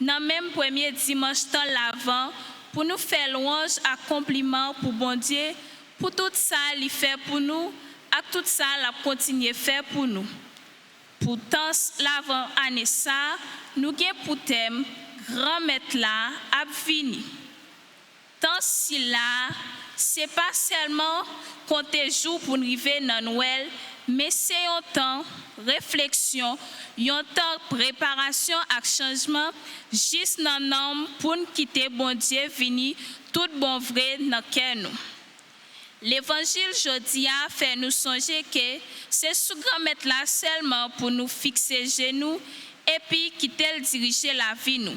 Dans même premier dimanche dans l'avant, pour nous faire louange à compliment pour bon Dieu, pour tout ça il fait pour nous, et tout ça la continue faire pour nous. Pourtant l'avant année ça, nous avons pour thème grand maître là a fini. Tant si là, c'est pas seulement compter jours pour arriver dans Noël, mais c'est un temps réflexion, un temps préparation à changement, juste dans l'homme pour nous quitter bon Dieu vini tout bon vrai dans cœur nous. L'évangile jodi a fait nous songer que c'est sous grand maître là seulement pour nous fixer genoux et puis quitter diriger la vie nous.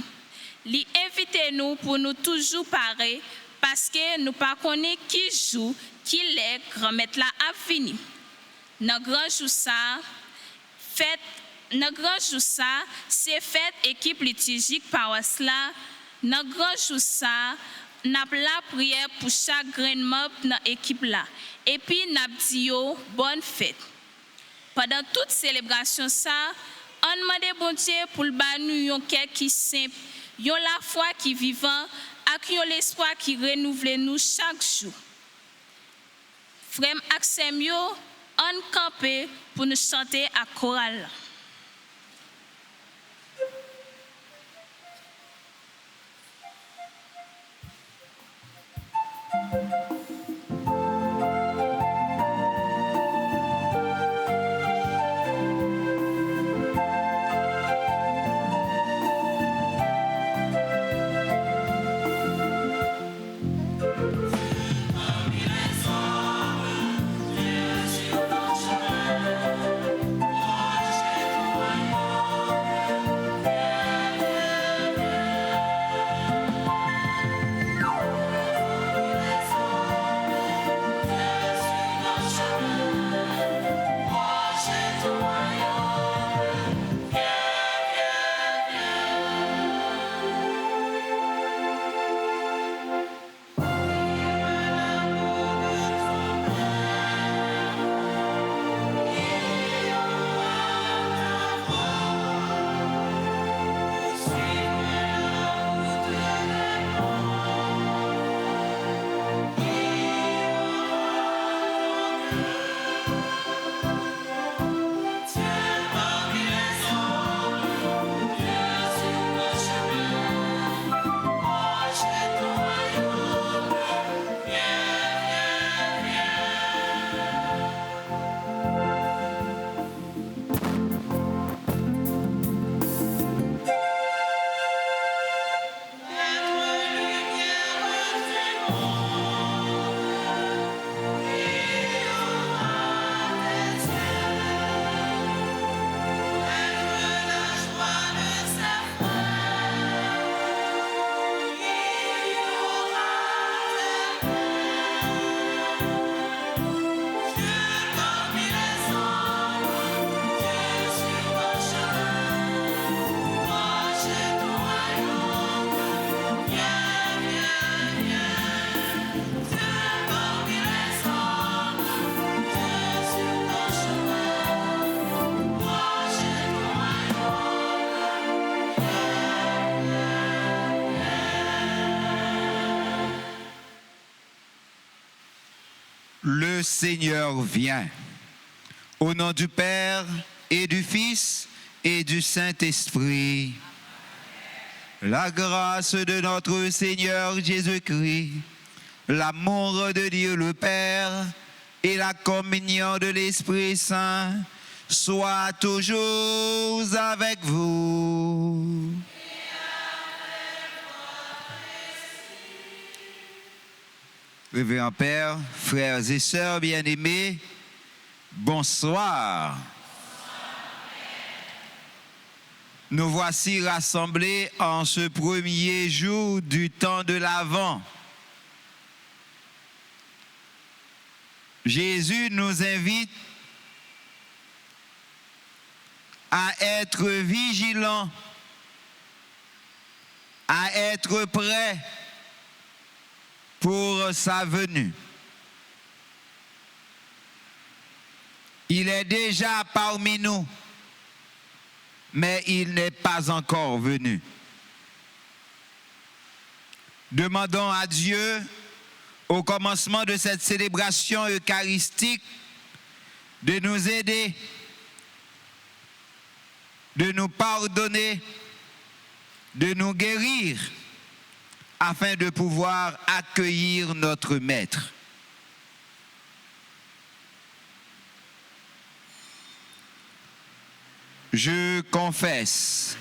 Li invite nous pour nous toujours pareil parce que nous pas connaît qui joue, qui est grand maître là a fini. Dans grand jour ça, c'est fête équipe liturgique par cela. Dans grand jour ça, n'a la prière pour chaque grain de mob dans équipe là. Et puis n'a dit yo bonne fête. Pendant toute célébration ça, on demande bon Dieu pour le ba nous un cœur qui simple, yon la foi qui vivant, ak yon l'espoir qui renouvelle nous chaque jour. Frère Axem yo, on camper pour nous chanter à chorale. Le Seigneur vient. Au nom du Père et du Fils et du Saint-Esprit. La grâce de notre Seigneur Jésus-Christ, l'amour de Dieu le Père et la communion de l'Esprit Saint soient toujours avec vous. Révérend Père, frères et sœurs bien-aimés, bonsoir. Nous voici rassemblés en ce premier jour du temps de l'Avent. Jésus nous invite à être vigilants, à être prêts pour sa venue. Il est déjà parmi nous, mais il n'est pas encore venu. Demandons à Dieu, au commencement de cette célébration eucharistique, de nous aider, de nous pardonner, de nous guérir, afin de pouvoir accueillir notre Maître. Je confesse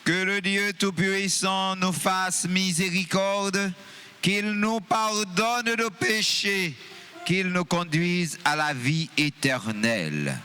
que le Dieu Tout-Puissant nous fasse miséricorde, qu'il nous pardonne nos péchés, qu'il nous conduise à la vie éternelle.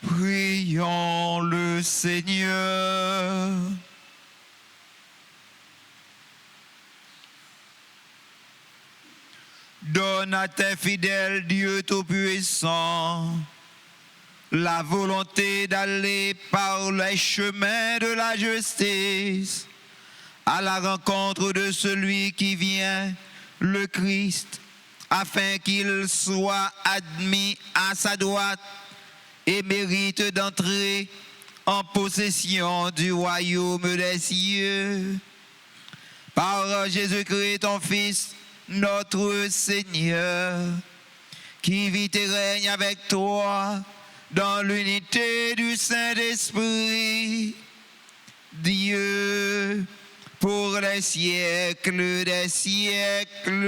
Prions le Seigneur. Donne à tes fidèles, Dieu Tout-Puissant, la volonté d'aller par les chemins de la justice à la rencontre de celui qui vient, le Christ, afin qu'il soit admis à sa droite et mérite d'entrer en possession du royaume des cieux. Par Jésus-Christ, ton Fils, notre Seigneur, qui vit et règne avec toi dans l'unité du Saint-Esprit, Dieu, pour les siècles des siècles.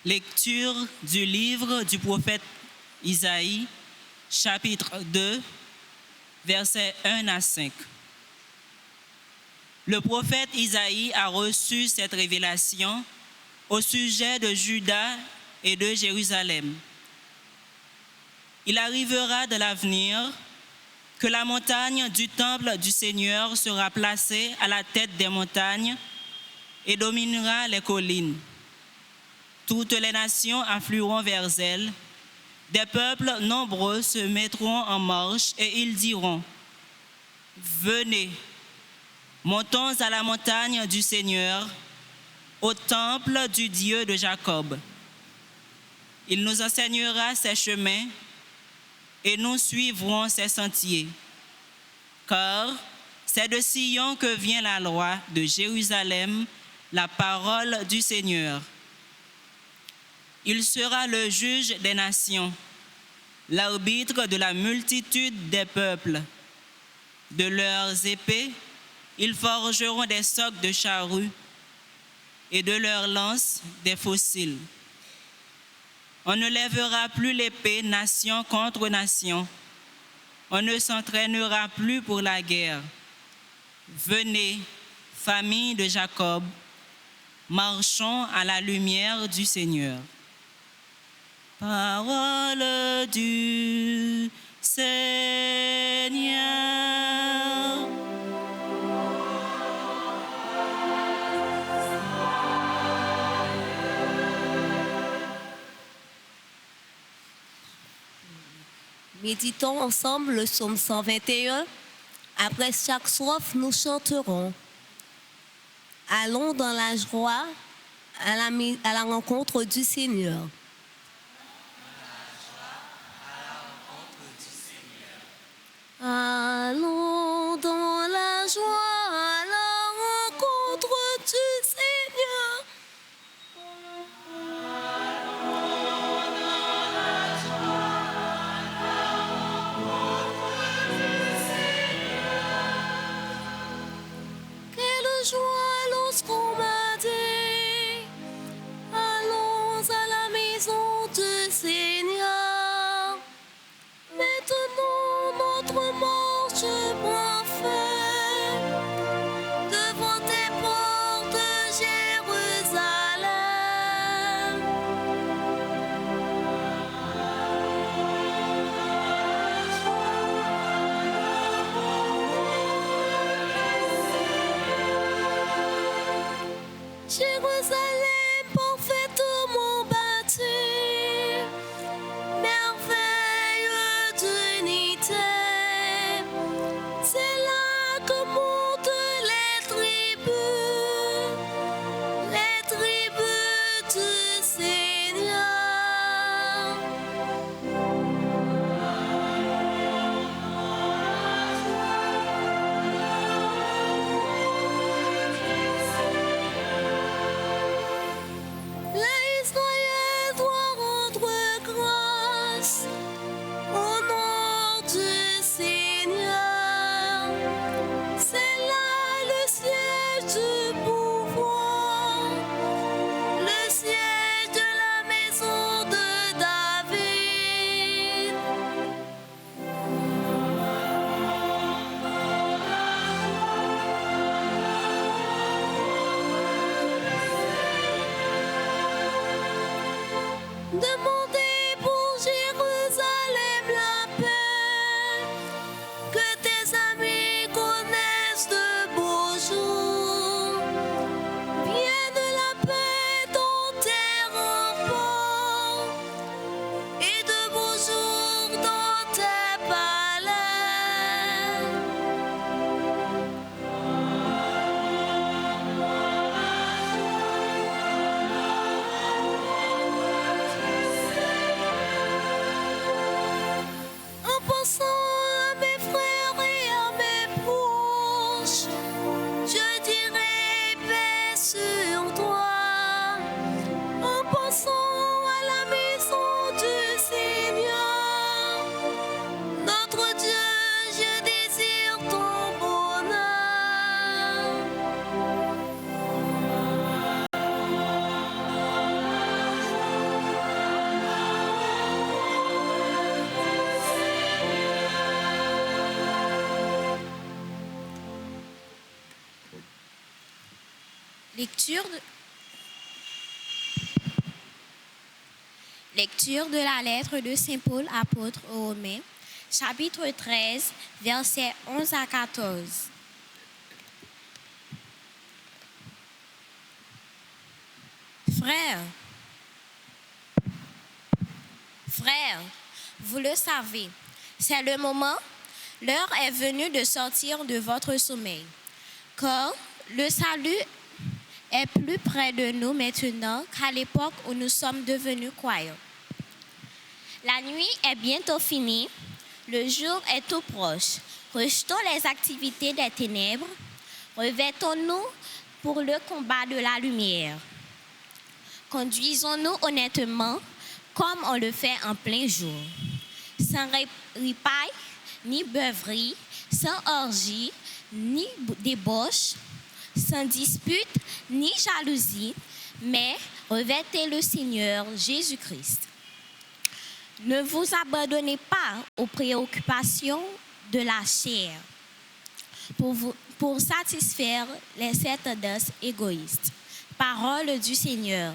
Lecture du livre du prophète Isaïe, chapitre 2, versets 1 à 5. Le prophète Isaïe a reçu cette révélation au sujet de Juda et de Jérusalem. Il arrivera de l'avenir que la montagne du temple du Seigneur sera placée à la tête des montagnes et dominera les collines. Toutes les nations afflueront vers elle. Des peuples nombreux se mettront en marche et ils diront : venez, montons à la montagne du Seigneur, au temple du Dieu de Jacob. Il nous enseignera ses chemins et nous suivrons ses sentiers. Car c'est de Sion que vient la loi, de Jérusalem, la parole du Seigneur. Il sera le juge des nations, l'arbitre de la multitude des peuples. De leurs épées, ils forgeront des socs de charrues et de leurs lances des fossiles. On ne lèvera plus l'épée nation contre nation. On ne s'entraînera plus pour la guerre. Venez, famille de Jacob, marchons à la lumière du Seigneur. Parole du Seigneur. Méditons ensemble le psaume 121. Après chaque strophe, nous chanterons. Allons dans la joie à la rencontre du Seigneur. Allons dans la joie à la rencontre du Seigneur. Quelle joie lorsqu'on m'a dit allons à la maison. Lecture de la lettre de Saint Paul, apôtre aux Romains, chapitre 13, versets 11 à 14. Frères, vous le savez, c'est le moment, l'heure est venue de sortir de votre sommeil, car le salut est plus près de nous maintenant qu'à l'époque où nous sommes devenus croyants. La nuit est bientôt finie, le jour est tout proche. Rejetons les activités des ténèbres, revêtons-nous pour le combat de la lumière. Conduisons-nous honnêtement comme on le fait en plein jour, sans ripaille ni beuverie, sans orgie ni débauche, sans dispute ni jalousie, mais revêtez le Seigneur Jésus-Christ. Ne vous abandonnez pas aux préoccupations de la chair pour satisfaire les tendances égoïstes. Parole du Seigneur.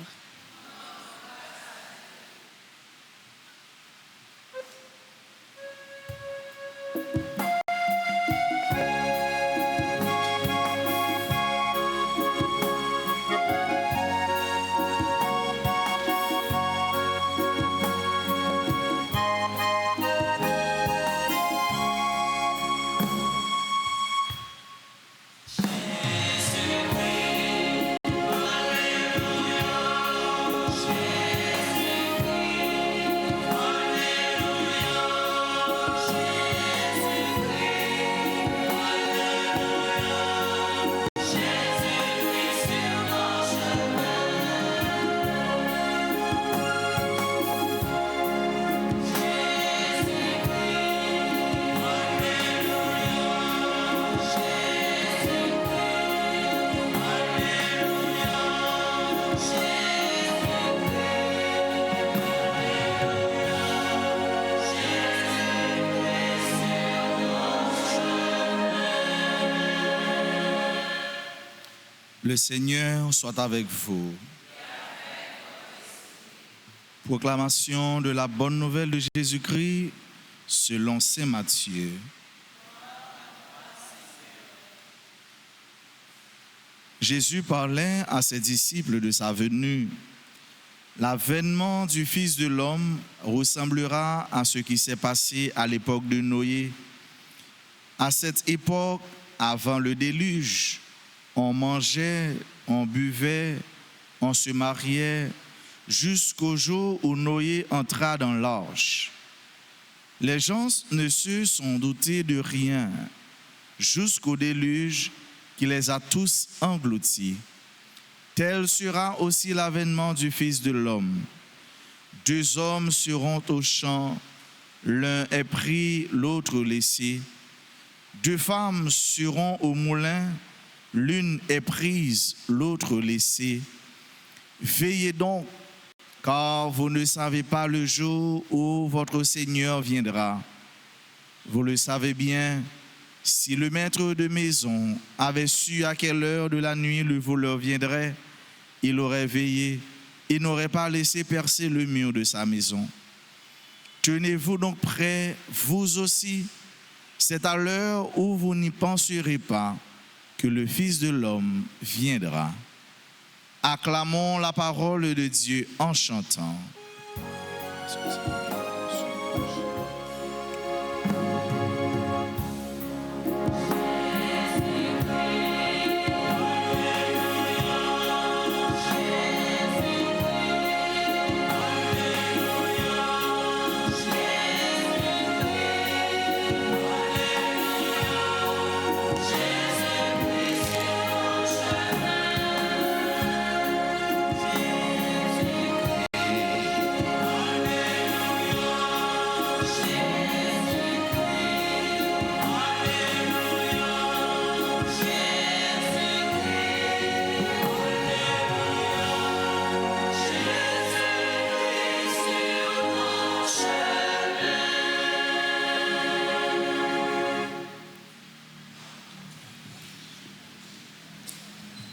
Le Seigneur soit avec vous. Proclamation de la bonne nouvelle de Jésus-Christ selon saint Matthieu. Jésus parlait à ses disciples de sa venue. L'avènement du Fils de l'homme ressemblera à ce qui s'est passé à l'époque de Noé. À cette époque, avant le déluge, on mangeait, on buvait, on se mariait, jusqu'au jour où Noé entra dans l'arche. Les gens ne se sont doutés de rien, jusqu'au déluge qui les a tous engloutis. Tel sera aussi l'avènement du Fils de l'homme. 2 hommes seront au champ, l'un est pris, l'autre laissé. 2 femmes seront au moulin, l'une est prise, l'autre laissée. Veillez donc, car vous ne savez pas le jour où votre Seigneur viendra. Vous le savez bien, si le maître de maison avait su à quelle heure de la nuit le voleur viendrait, il aurait veillé et n'aurait pas laissé percer le mur de sa maison. Tenez-vous donc prêts, vous aussi, c'est à l'heure où vous n'y penserez pas que le Fils de l'homme viendra. Acclamons la parole de Dieu en chantant.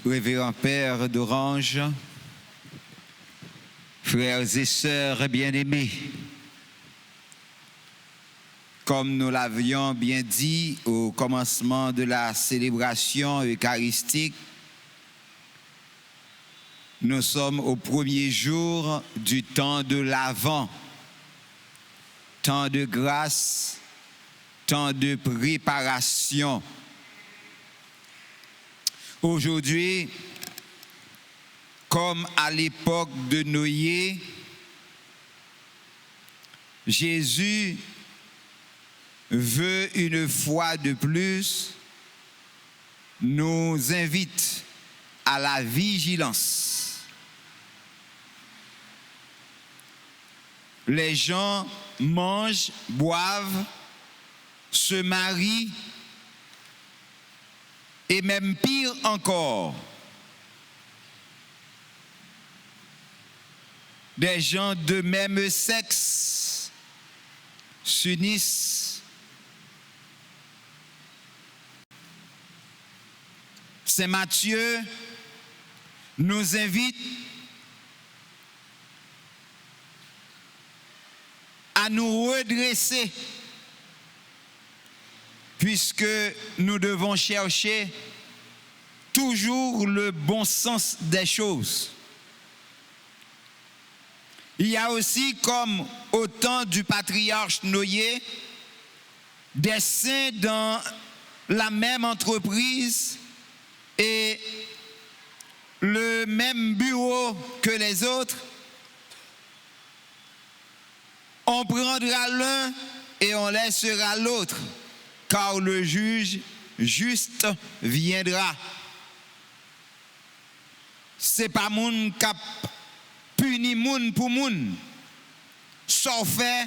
révérend Père d'Orange, frères et sœurs bien-aimés, comme nous l'avions bien dit au commencement de la célébration eucharistique, nous sommes au premier jour du temps de l'Avent, temps de grâce, temps de préparation. Aujourd'hui, comme à l'époque de Noé, Jésus veut une fois de plus nous invite à la vigilance. Les gens mangent, boivent, se marient et même pire encore, des gens de même sexe s'unissent. Saint Matthieu nous invite à nous redresser, puisque nous devons chercher toujours le bon sens des choses. Il y a aussi, comme au temps du patriarche Noé, des saints dans la même entreprise et le même bureau que les autres. On prendra l'un et on laissera l'autre, car le juge juste viendra. C'est pas moun k'ap puni moun pour moun. Sauf fait,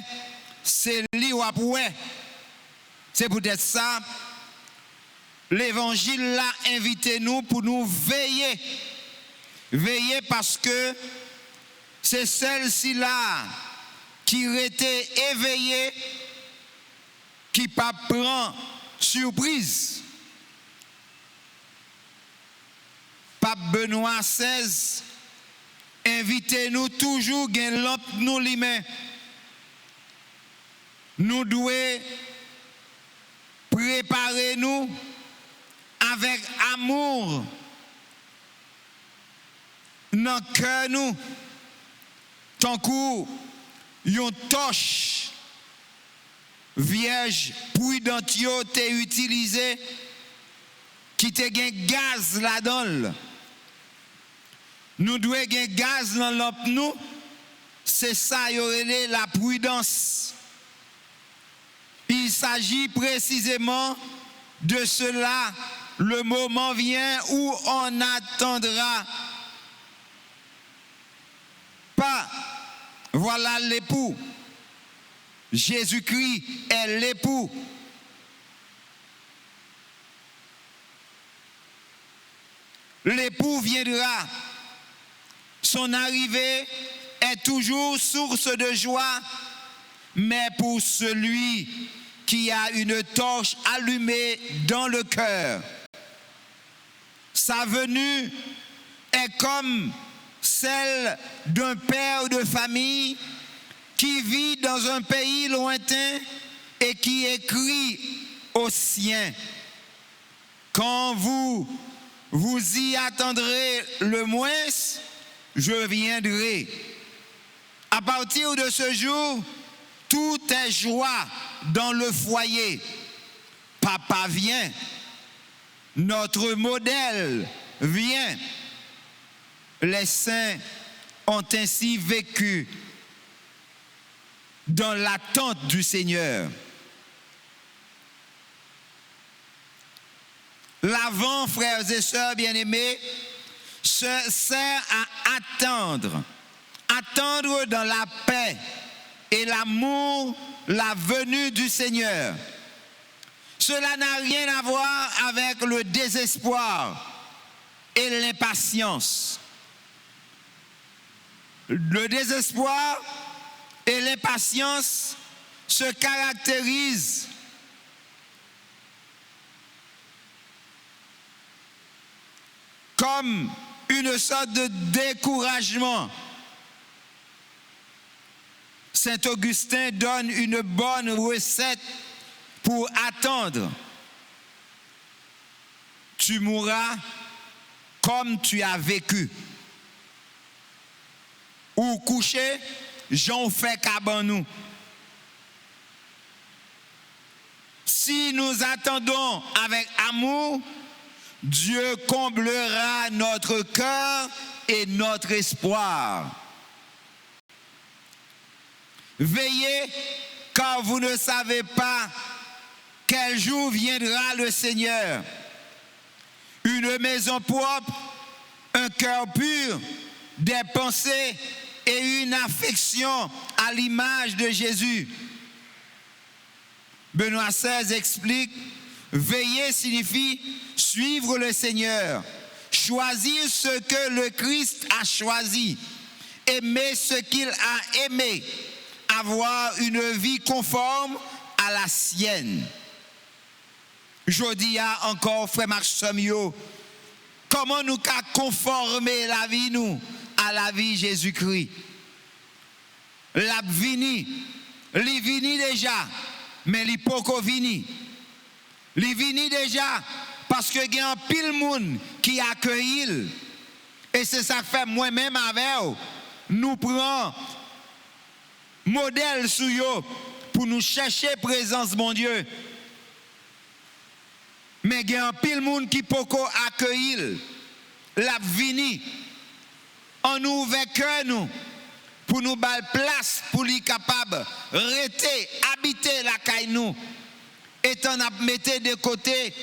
c'est li ou après. C'est peut-être ça. L'évangile l'a invité nous pour nous veiller. Veiller parce que c'est celle-ci là qui était éveillée, qui pas prend surprise. Pape Benoît XVI invitez-nous toujours gain lampe nous li main. Nous devons préparer nous avec amour dans le cœur nous, tant que yon torche vierge prudente yo te utilisé qui te gen gaz là-dedans. Nous devons gen gaz dans lampe nous, c'est ça yo relé la prudence. Il s'agit précisément de cela. Le moment vient où on attendra pas. Voilà l'époux. Jésus-Christ est l'époux. L'époux viendra. Son arrivée est toujours source de joie, mais pour celui qui a une torche allumée dans le cœur, sa venue est comme celle d'un père de famille qui vit dans un pays lointain et qui écrit aux siens: quand vous y attendrez le moins, je viendrai. À partir de ce jour, tout est joie dans le foyer. Papa vient, notre modèle vient. Les saints ont ainsi vécu dans l'attente du Seigneur. L'Avent, frères et sœurs bien-aimés, se sert à attendre dans la paix et l'amour la venue du Seigneur. Cela n'a rien à voir avec le désespoir et l'impatience. Le désespoir et l'impatience se caractérisent comme comme une sorte de découragement. Saint Augustin donne une bonne recette pour attendre. Tu mourras comme tu as vécu. Ou coucher, j'en fais cabanou. Si nous attendons avec amour, Dieu comblera notre cœur et notre espoir. Veillez, car vous ne savez pas quel jour viendra le Seigneur. Une maison propre, un cœur pur, des pensées et une affection à l'image de Jésus. Benoît XVI explique, veiller signifie suivre le Seigneur, choisir ce que le Christ a choisi, aimer ce qu'il a aimé, avoir une vie conforme à la sienne. Je dis encore, frère Marc Samio, comment nous conformer la vie nous à la vie Jésus-Christ? La vini, li vini déjà, mais li poko vini. Li vini déjà parce que il y a un pile monde qui accueille. Et c'est ça que fait moi-même avec eux. Nous prenons modèle sur eux pour nous chercher présence mon Dieu. Mais il y a un pile monde qui peut accueillir la vini. On nous ouvre cœur nous pour nous bailler place pour les capables rester habiter la caille nous. Étant mettre de côté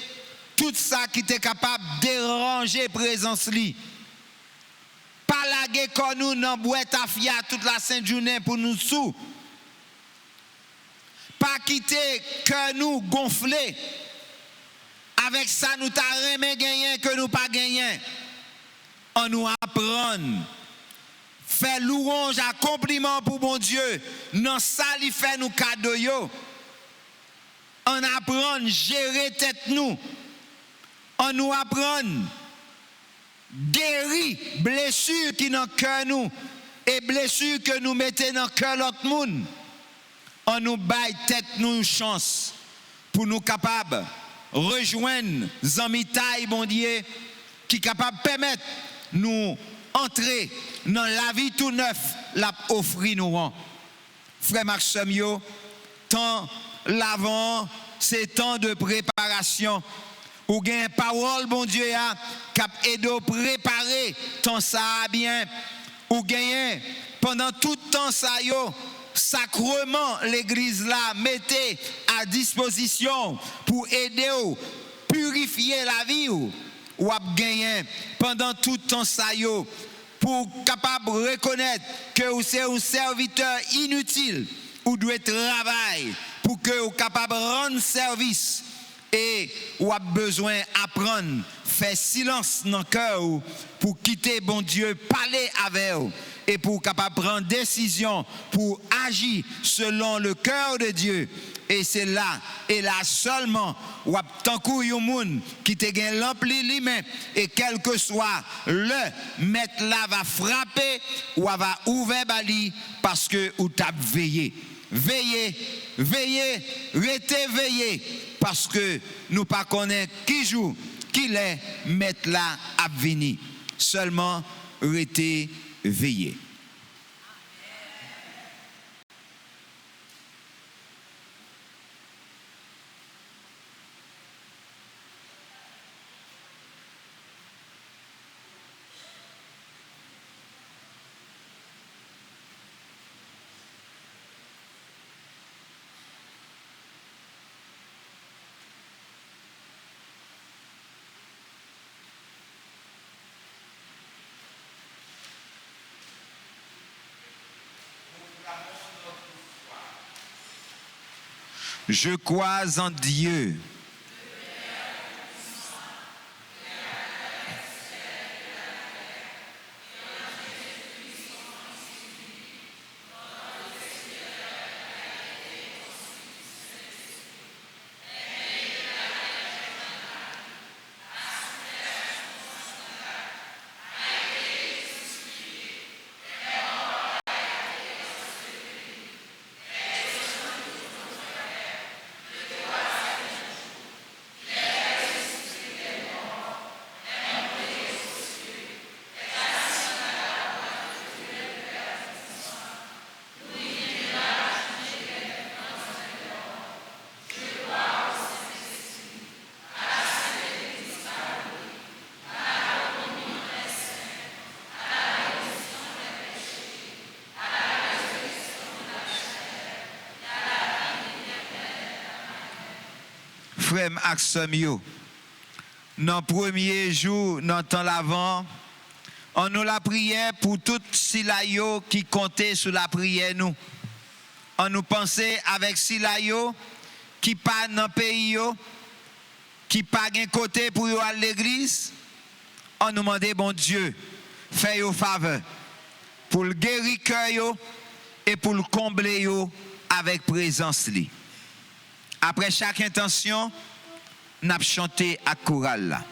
tout ça qui était capable de déranger présence li. Pas laguer comme nous dans boîte à fia toute la sainte journée pour nous sous. Pas quitter que nous gonfler. Avec ça nous t'a remis gagner que nous pas gagner. On nous apprend. Faire louange à compliment pour mon Dieu. Non ça lui fait nous cadeau yo. On apprend gérer tête nous. On nous apprend guérir blessures qui dans cœur nous et blessures que nous mettons dans cœur l'autre monde. On nous baille tête nous une chance pour nous capables rejoindre Zamitaï bon Dieu qui capable permettre nous entrer dans la vie tout neuf l'a offrir nous. Frère Marc Samio, temps l'avant, c'est temps de préparation. Ou gain parole bon Dieu a cap aider préparer ton ça bien. Ou gain pendant tout temps ça yo sacrement l'église là mettez à disposition pour aider ou purifier la vie ou a gagné pendant tout temps ça yo pour capable reconnaître que vous c'est un serviteur inutile ou doit travailler pour que vous capable rendre service et ou a besoin apprendre faire silence dans le cœur pour quitter bon Dieu parler avec vous et pour capable prendre décision pour agir selon le cœur de Dieu. Et c'est là et là seulement ou tant que moun qui te gagne l'empli lui-même et quel que soit le maître là va frapper ou va ouvrir bali parce que ou t'a veillé. Veillez, veillez, restez veillez parce que nous pas connaît qui joue, qui est mettre là à venir. Seulement restez veillez. Je crois en Dieu. frères ak sœurs yo. Dans le premier jour, dans le temps l'avant, on nous la prière pour tout silayo qui comptait sur la prière nous. On nous pensait avec silayo qui pas dans le pays yo, qui pas un côté pour yo à l'église. On nous demandait bon Dieu, fais yo faveur pour le guérir cœur yo et pour le combler yo avec présence li. Après chaque intention, n'a chanté à chorale là.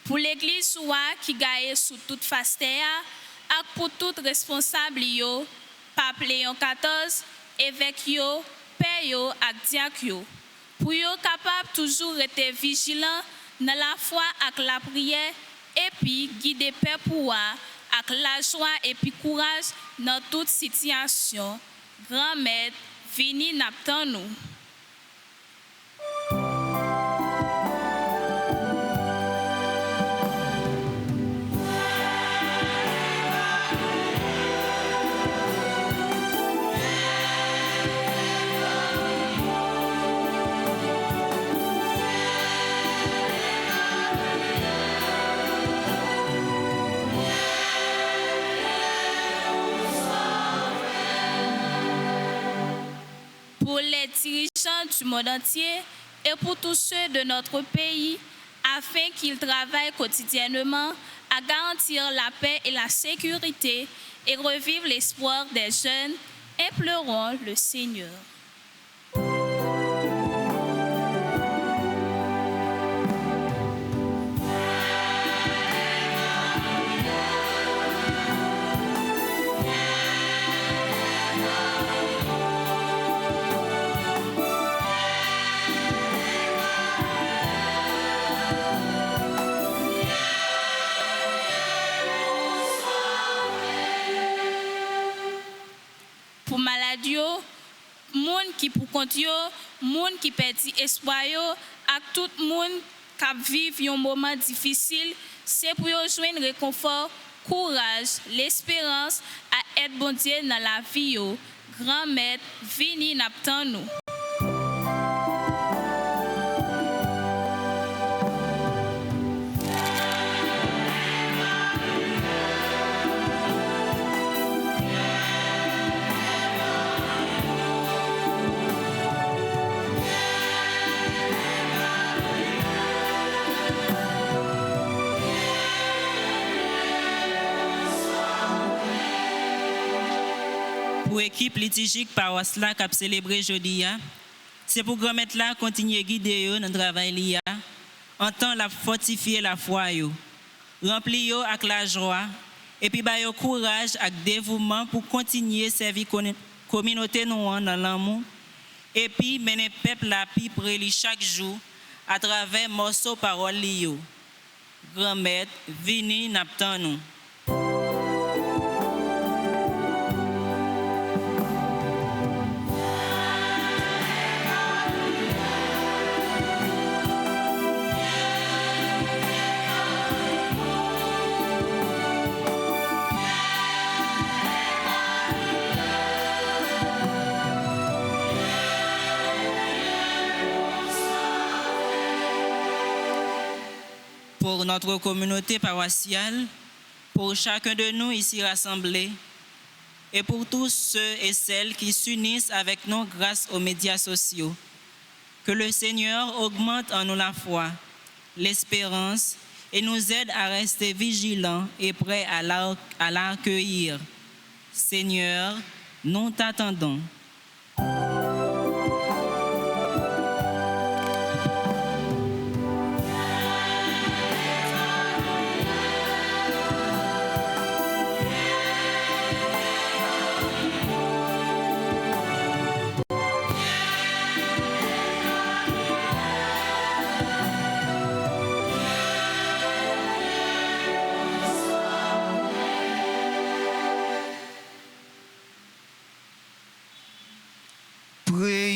Pour l'église soua qui gagne sous toute faste et pour tout responsable yo, pape Léon XIV, évêque yo, père yo ak diacre yo. Pour yo capable toujours être vigilant dans la foi ak la prière et puis guider père pour ak la joie et puis courage dans toute situation. Grand maître, vini n'attend nous. Pour les dirigeants du monde entier et pour tous ceux de notre pays, afin qu'ils travaillent quotidiennement à garantir la paix et la sécurité et revivre l'espoir des jeunes, implorons le Seigneur. Pour maladie, moun qui pour compte yo, moun qui perdit espoir yo, ak tout moun qui vivent un moment difficile, c'est pour yo joindre réconfort, courage, l'espérance à être bon Dieu dans la vie yo. Grand maître, vini n'attend nous. Pour l'équipe liturgique paroisse là qui a célébré jeudi, c'est pour grand maître là continuer à guider dans le travail en temps la fortifier la foi yo, remplir avec la joie et puis ba yo courage avec dévouement pour continuer servir communauté nous dans l'amour et puis mener peuple la pi près chaque jour à travers morceaux parole li yo. Grand maître vini n'attend nous. Pour notre communauté paroissiale, pour chacun de nous ici rassemblés, et pour tous ceux et celles qui s'unissent avec nous grâce aux médias sociaux. Que le Seigneur augmente en nous la foi, l'espérance et nous aide à rester vigilants et prêts à l'accueillir. Seigneur, nous t'attendons.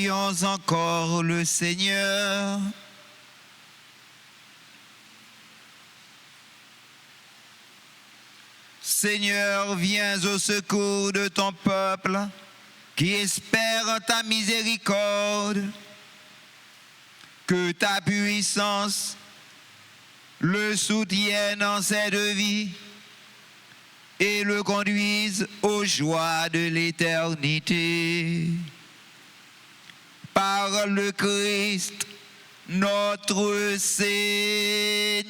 Prions encore le Seigneur. Seigneur, viens au secours de ton peuple qui espère en ta miséricorde. Que ta puissance le soutienne en cette vie et le conduise aux joies de l'éternité. Par le Christ, notre Seigneur.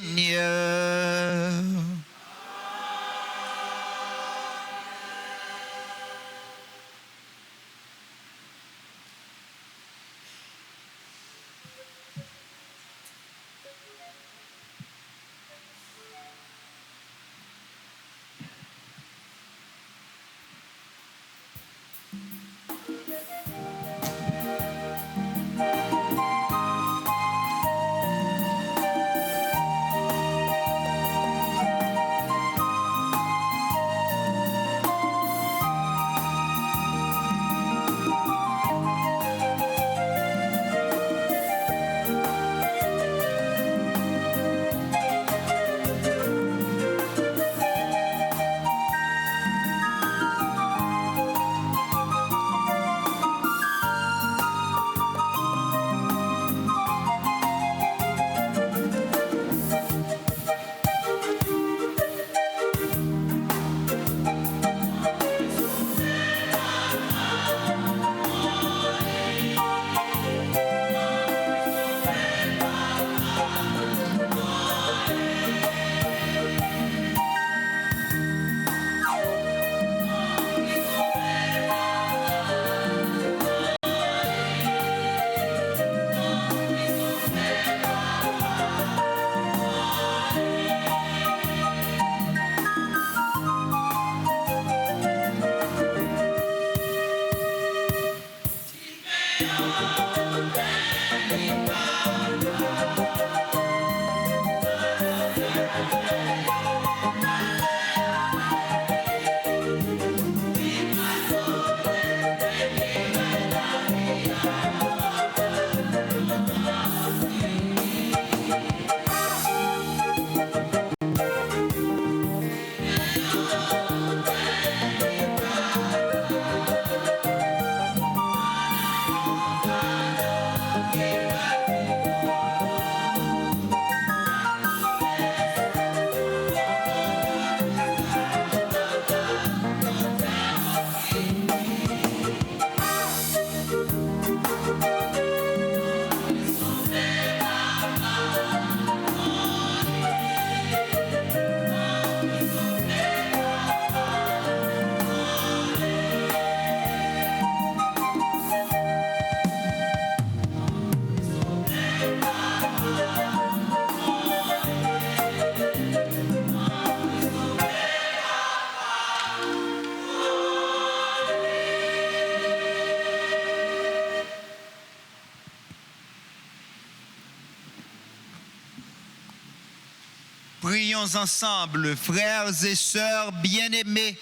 Prions ensemble, frères et sœurs bien-aimés,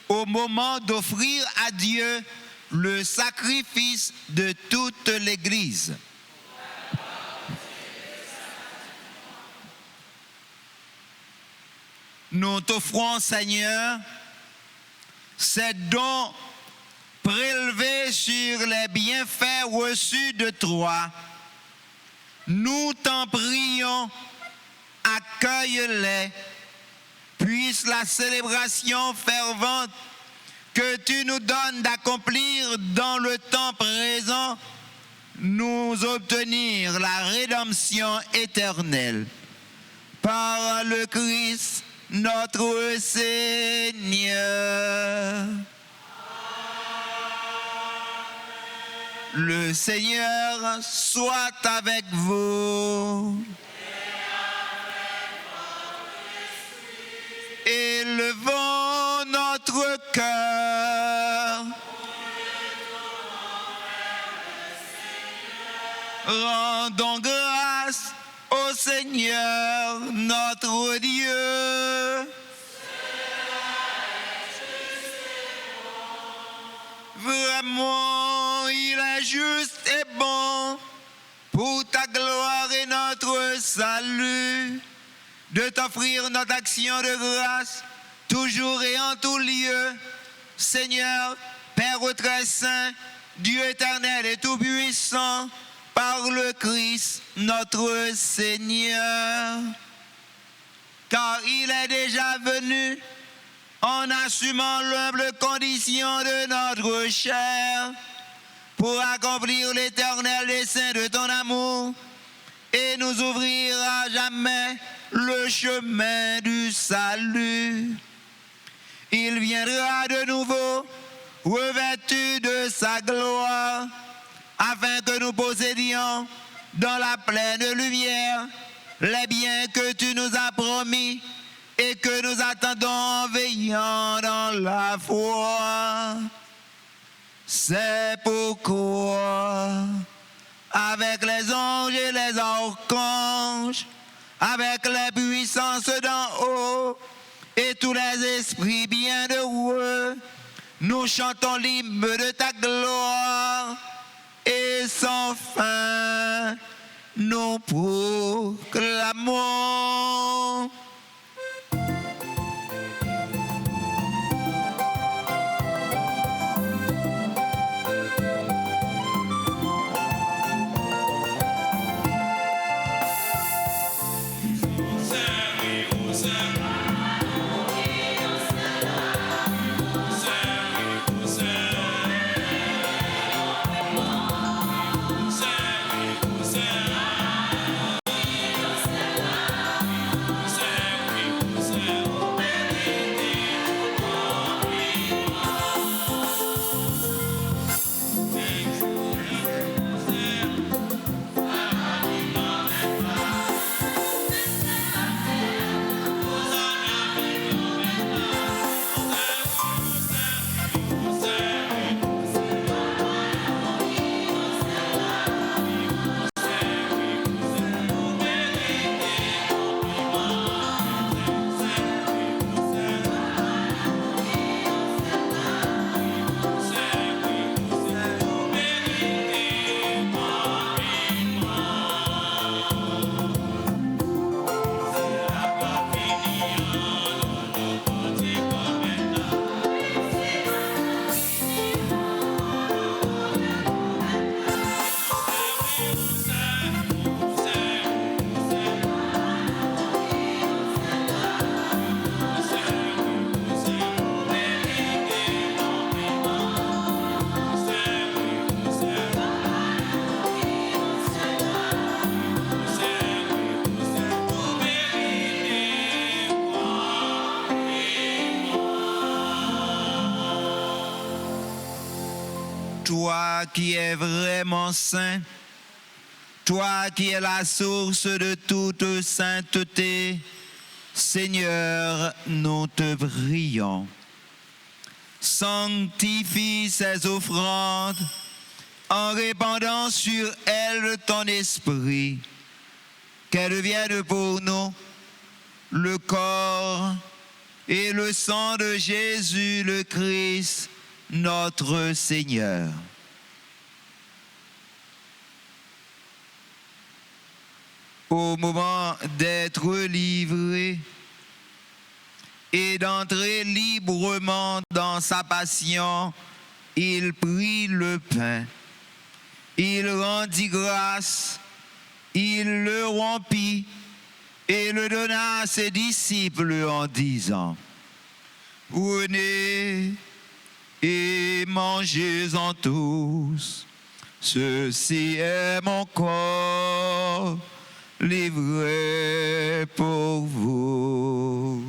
au moment d'offrir à Dieu le sacrifice de toute l'Église. Nous t'offrons, Seigneur, ces dons prélevés sur les bienfaits reçus de toi. Nous t'en prions, accueille-les. Puisse la célébration fervente que tu nous donnes d'accomplir dans le temps présent nous obtenir la rédemption éternelle. Par le Christ, notre Seigneur. Le Seigneur soit avec vous. Élevons notre cœur. Rendons grâce au Seigneur notre Dieu. Vraiment, il est juste salut, de t'offrir notre action de grâce, toujours et en tout lieu. Seigneur, Père très saint, Dieu éternel et tout-puissant, par le Christ notre Seigneur. Car il est déjà venu en assumant l'humble condition de notre chair pour accomplir l'éternel dessein de ton amour et nous ouvrir à jamais le chemin du salut. Il viendra de nouveau revêtu de sa gloire afin que nous possédions dans la pleine lumière les biens que tu nous as promis et que nous attendons en veillant dans la foi. C'est pourquoi, avec les anges et les archanges, avec les puissances d'en haut et tous les esprits bienheureux, nous chantons l'hymne de ta gloire et sans fin nous proclamons. Toi qui es vraiment saint, toi qui es la source de toute sainteté, Seigneur, nous te prions. Sanctifie ces offrandes en répandant sur elles ton esprit, qu'elles deviennent pour nous le corps et le sang de Jésus le Christ, notre Seigneur. Au moment d'être livré et d'entrer librement dans sa passion, il prit le pain, il rendit grâce, il le rompit et le donna à ses disciples en disant: Prenez et mangez-en tous, ceci est mon corps livré pour vous.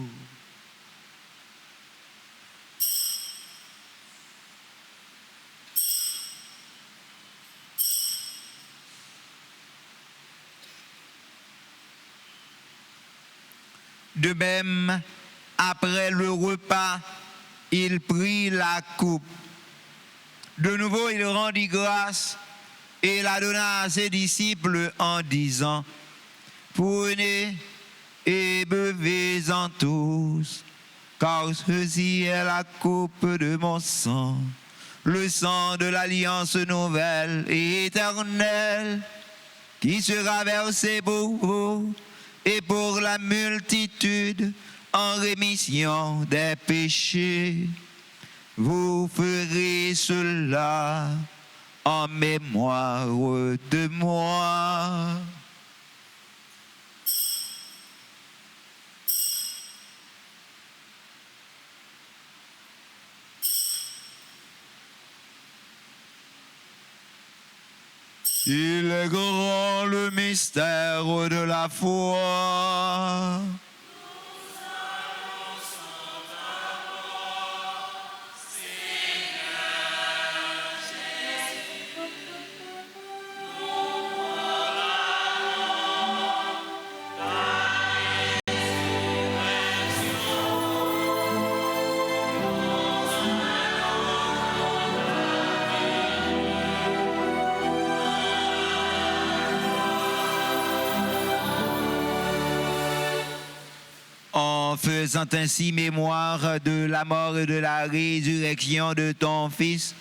De même, après le repas, il prit la coupe. De nouveau, il rendit grâce et la donna à ses disciples en disant: Prenez et buvez-en tous, car ceci est la coupe de mon sang, le sang de l'alliance nouvelle et éternelle, qui sera versé pour vous et pour la multitude en rémission des péchés. Vous ferez cela en mémoire de moi. Il est grand le mystère de la foi. En faisant ainsi mémoire de la mort et de la résurrection de ton Fils,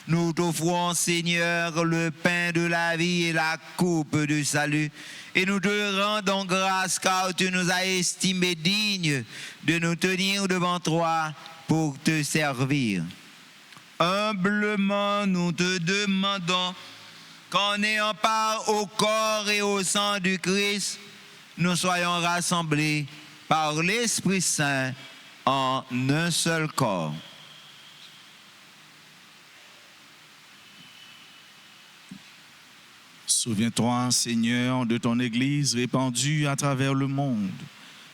nous t'offrons, Seigneur, le pain de la vie et la coupe du salut. Et nous te rendons grâce car tu nous as estimés dignes de nous tenir devant toi pour te servir. Humblement, nous te demandons qu'en ayant part au corps et au sang du Christ, nous soyons rassemblés par l'Esprit Saint en un seul corps. Souviens-toi, Seigneur, de ton Église répandue à travers le monde.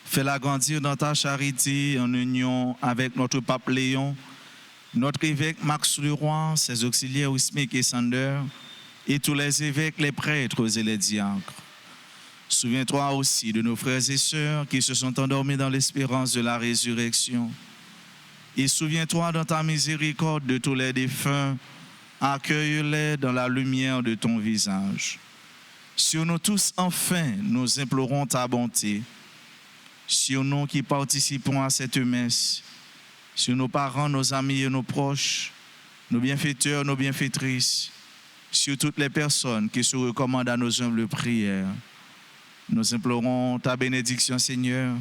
Fais-la grandir dans ta charité en union avec notre pape Léon, notre évêque Max Leroy, ses auxiliaires Wismick et Sander, et tous les évêques, les prêtres et les diacres. Souviens-toi aussi de nos frères et sœurs qui se sont endormis dans l'espérance de la résurrection. Et souviens-toi dans ta miséricorde de tous les défunts. Accueille-les dans la lumière de ton visage. Sur nous tous, enfin, nous implorons ta bonté. Sur nous qui participons à cette messe, sur nos parents, nos amis et nos proches, nos bienfaiteurs, nos bienfaitrices, sur toutes les personnes qui se recommandent à nos humbles prières. Nous implorons ta bénédiction, Seigneur,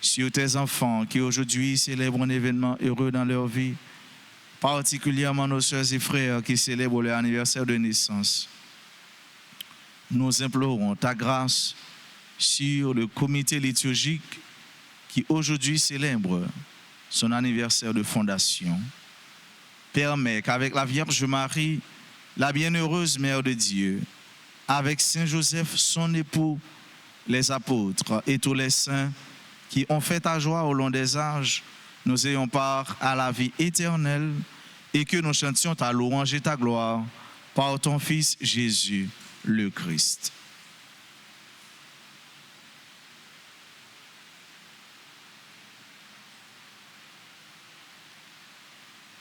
sur tes enfants qui aujourd'hui célèbrent un événement heureux dans leur vie, particulièrement nos sœurs et frères qui célèbrent leur anniversaire de naissance. Nous implorons ta grâce sur le comité liturgique qui aujourd'hui célèbre son anniversaire de fondation. Permets qu'avec la Vierge Marie, la bienheureuse Mère de Dieu, avec Saint Joseph, son époux, les apôtres et tous les saints qui ont fait ta joie au long des âges, nous ayons part à la vie éternelle et que nous chantions ta louange et ta gloire par ton Fils Jésus, le Christ.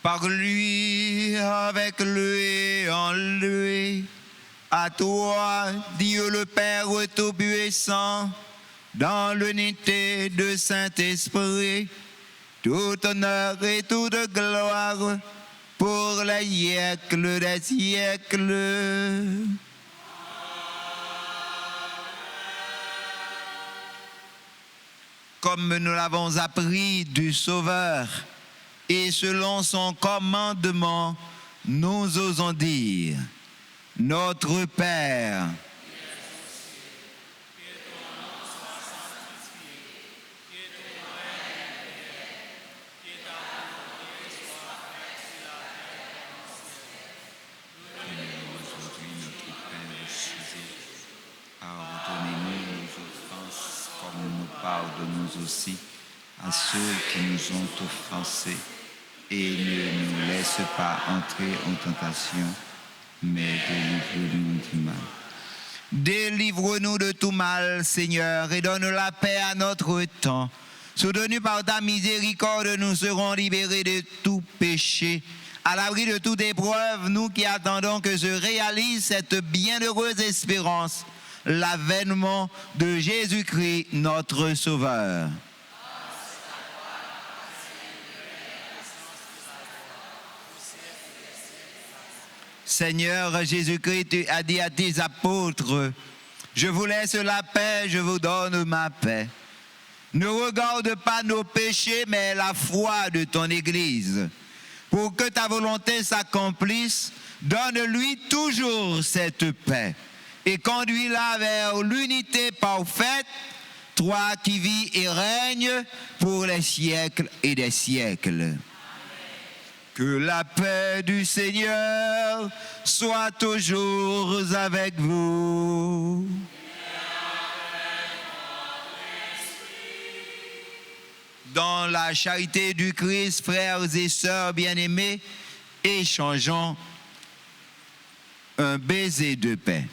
Par lui, avec lui et en lui, à toi, Dieu le Père Tout-Puissant, dans l'unité de Saint-Esprit, tout honneur et toute gloire pour les siècles des siècles. Comme nous l'avons appris du Sauveur, et selon son commandement, nous osons dire: Notre Père, pardonnez-nous nos offenses comme nous pardonnons aussi à ceux qui nous ont offensés, et ne nous laisse pas entrer en tentation, mais délivre-nous du mal. Délivre-nous de tout mal, Seigneur, et donne la paix à notre temps. Soutenus par ta miséricorde, nous serons libérés de tout péché. À l'abri de toute épreuve, nous qui attendons que se réalise cette bienheureuse espérance, l'avènement de Jésus-Christ, notre Sauveur. Seigneur Jésus-Christ, tu as dit à tes apôtres: Je vous laisse la paix, je vous donne ma paix. Ne regarde pas nos péchés, mais la foi de ton Église. Pour que ta volonté s'accomplisse, donne-lui toujours cette paix et conduis-la vers l'unité parfaite, toi qui vis et règnes pour les siècles et des siècles. Amen. Que la paix du Seigneur soit toujours avec vous. Dans la charité du Christ, frères et sœurs bien-aimés, échangeons un baiser de paix.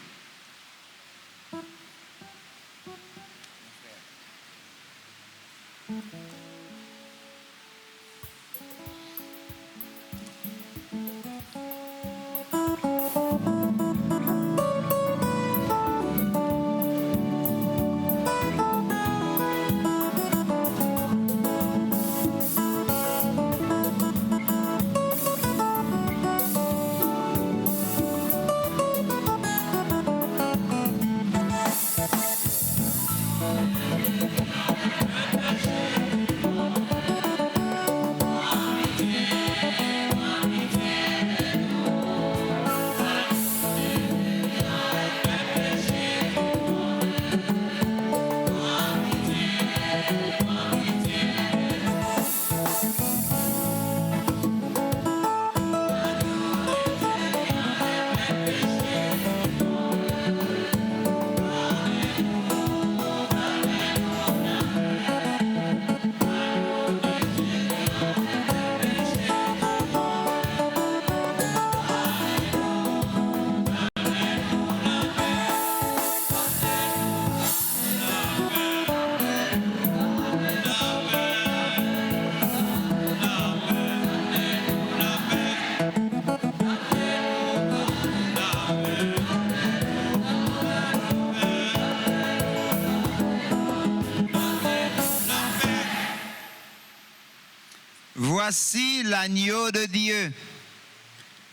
Voici l'agneau de Dieu.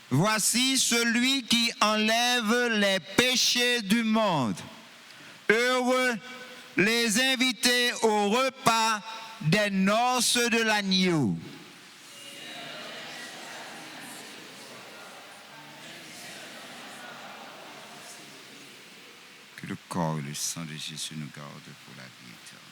Voici celui qui enlève les péchés du monde. Heureux les invités au repas des noces de l'agneau. Que le corps et le sang de Jésus nous gardent pour la vie éternelle.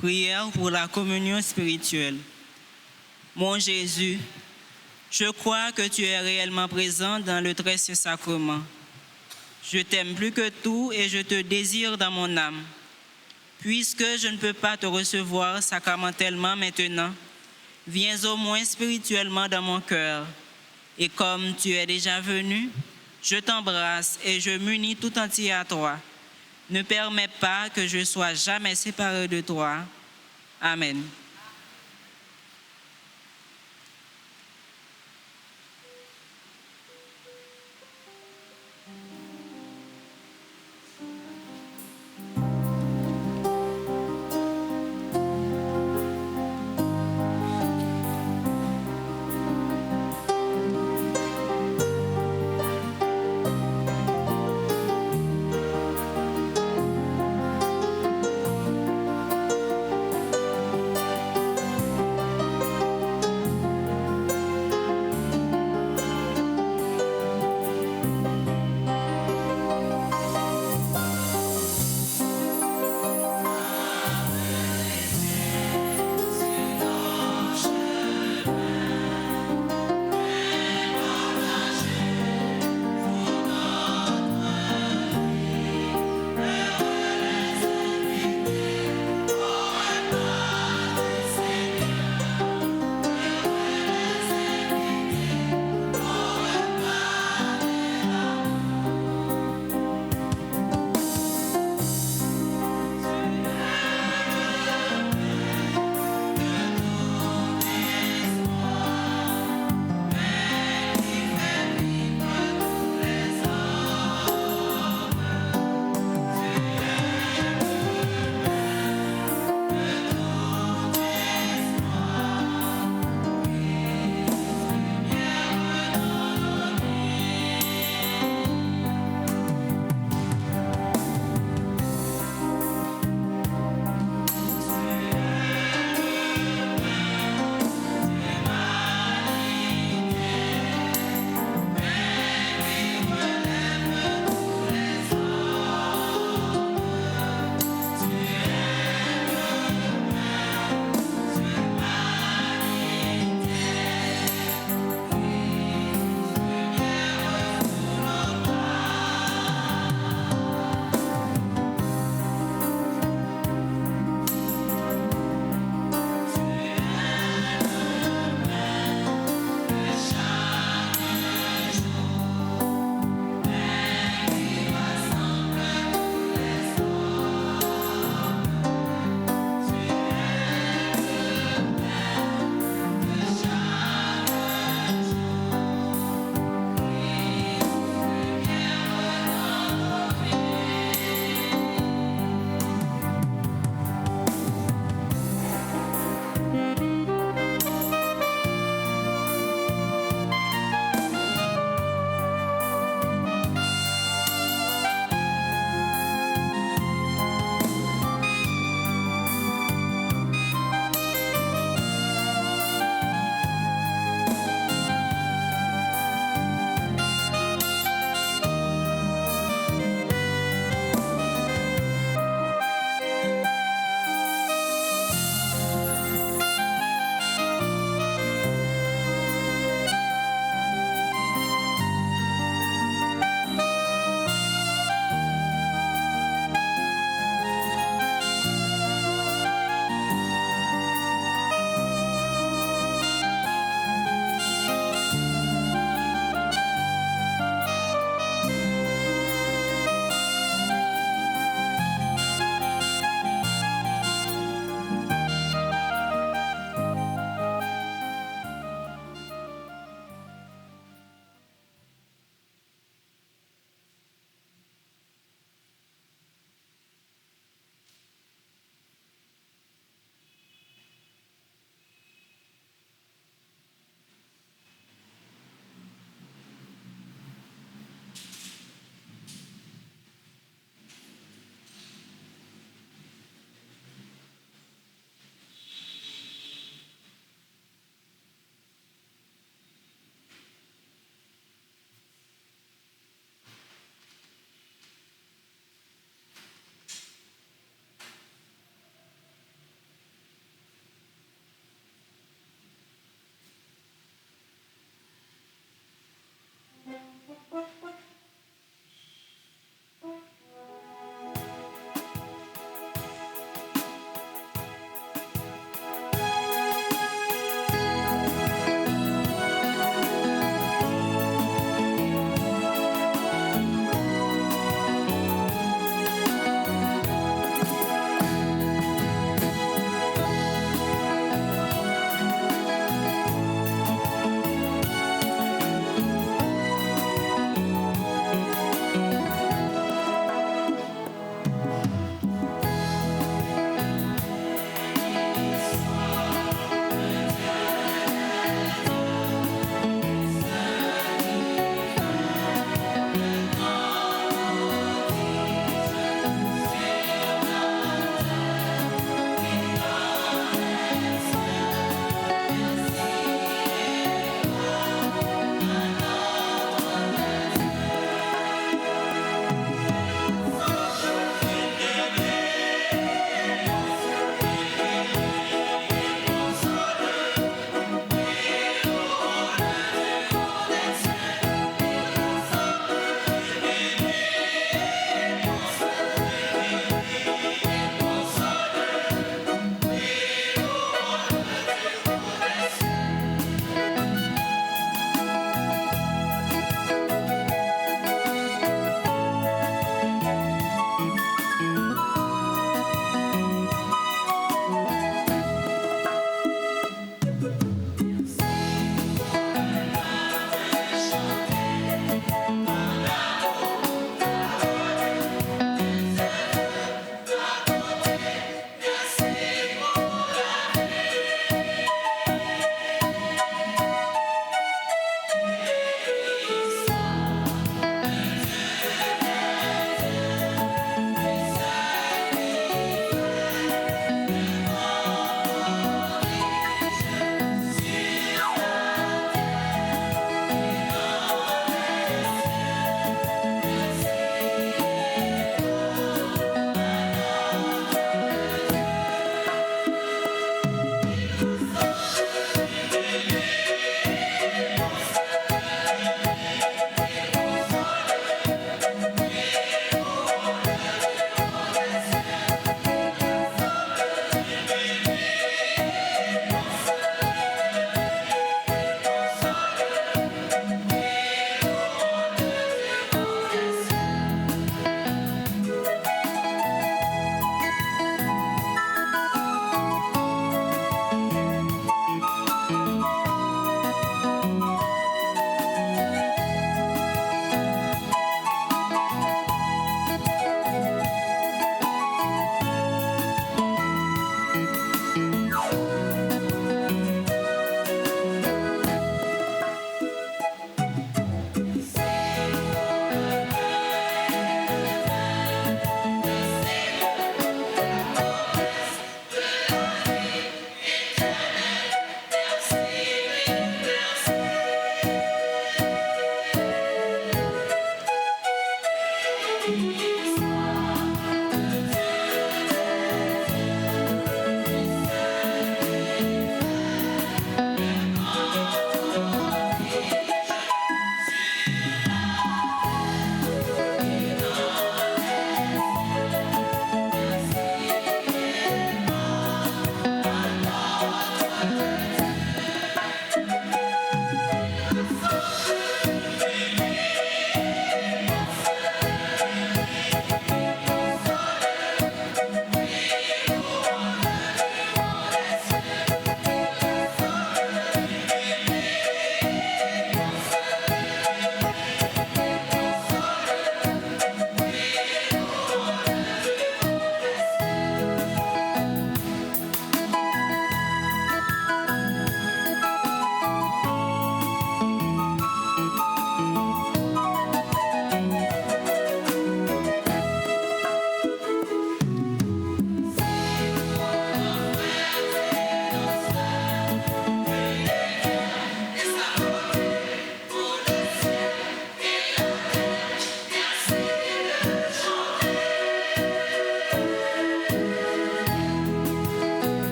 Prière pour la communion spirituelle. Mon Jésus, je crois que tu es réellement présent dans le très saint sacrement. Je t'aime plus que tout et je te désire dans mon âme. Puisque je ne peux pas te recevoir sacramentellement maintenant, viens au moins spirituellement dans mon cœur. Et comme tu es déjà venu, je t'embrasse et je m'unis tout entier à toi. Ne permets pas que je sois jamais séparé de toi. Amen.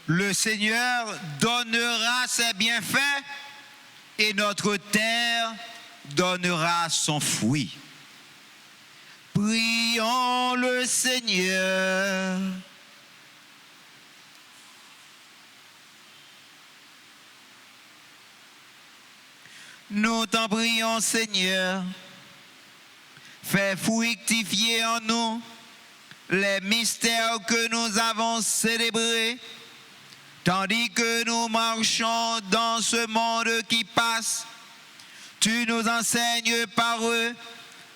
Le Seigneur donnera ses bienfaits et notre terre donnera son fruit. Prions le Seigneur. Nous t'en prions, Seigneur. Fais fructifier en nous les mystères que nous avons célébrés, tandis que nous marchons dans ce monde qui passe. Tu nous enseignes par eux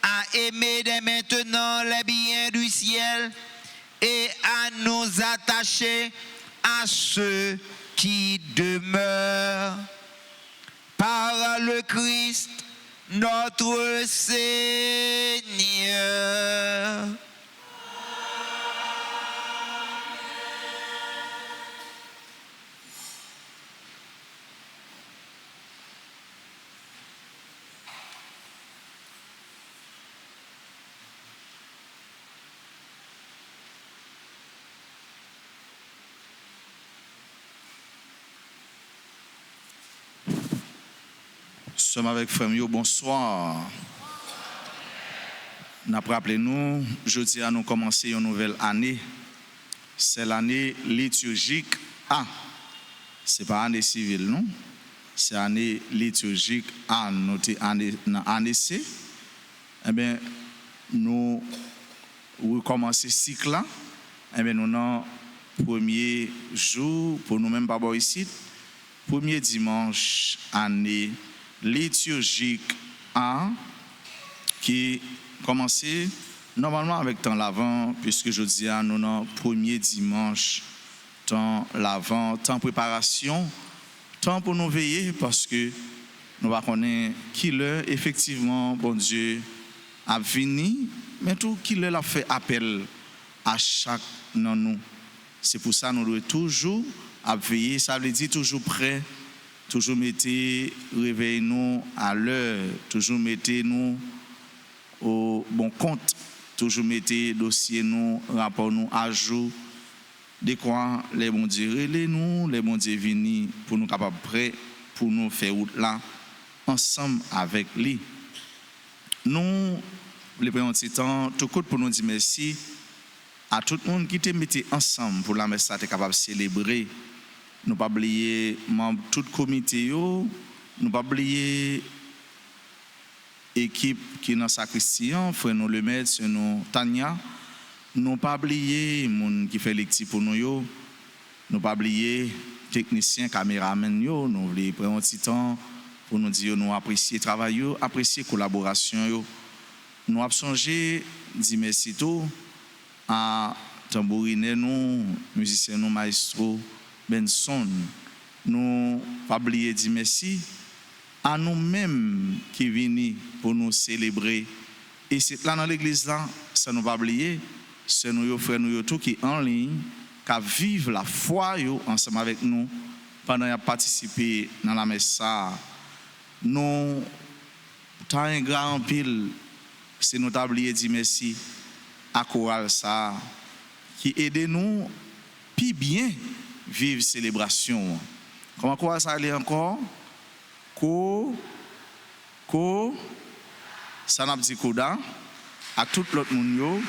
à aimer dès maintenant les biens du ciel et à nous attacher à ceux qui demeurent. Par le Christ, notre Seigneur. Nous sommes avec Frère Mio, bonsoir. Nous rappelons-nous, jeudi à nous commencer une nouvelle année. C'est l'année liturgique A. Ce n'est pas année civile, non? C'est l'année liturgique A, notre année C. Eh bien, nous recommençons ce cycle-là. Eh bien, nous avons premier jour, pour nous-mêmes, pas ici, premier dimanche, année liturgique A, qui commençait normalement avec temps l'avant, puisque je dis à nous avons premier dimanche, temps l'avant, temps préparation, temps pour nous veiller, parce que nous va connaître qui l'heure effectivement, bon Dieu, a fini, mais tout qui l'heure a fait appel à chaque de nous. C'est pour ça que nous devons toujours veiller, ça veut dire toujours prêt toujours mettez réveillez-nous à l'heure, toujours mettez-nous au bon compte, toujours mettez dossier nous, rapport nous à jour. De quoi les bons dieux relais-nous, les bons dieux venir pour nous capables prêts pour nous faire route là ensemble avec lui. Nous les prenons un petit temps tout court pour nous dire merci à tout le monde qui te mettait ensemble pour la messe ça capable de célébrer. Nous pas oublier membre tout comité yo, nous pas oublier équipe qui dans sacristie, frère nous le maître, nous Tania. Nous pas oublier monde qui fait l'équipe pour nous yo. Nous pas oublier technicien, caméraman yo, nous voulons prendre un petit temps pour nous dire nous apprécier travail yo, apprécier collaboration yo. Nous avons songé dire merci tout à tambouriner nous, musicien nous maestro Benson. Nous pas oublier dire merci à nous-mêmes qui viennent pour nous célébrer. Et c'est là dans l'église là, ça nous pas oublier, c'est nous frères nous tout qui en ligne, qui vivent la foi yo ensemble avec nous pendant à participer dans la messe ça. Nous t'as un grand pile, c'est nous oublier dire merci à chorale ça qui aide nous puis bien vivre célébration. Comment chorale ça aller encore? Ça n'a pas dit Koda à tout l'autre monde yo.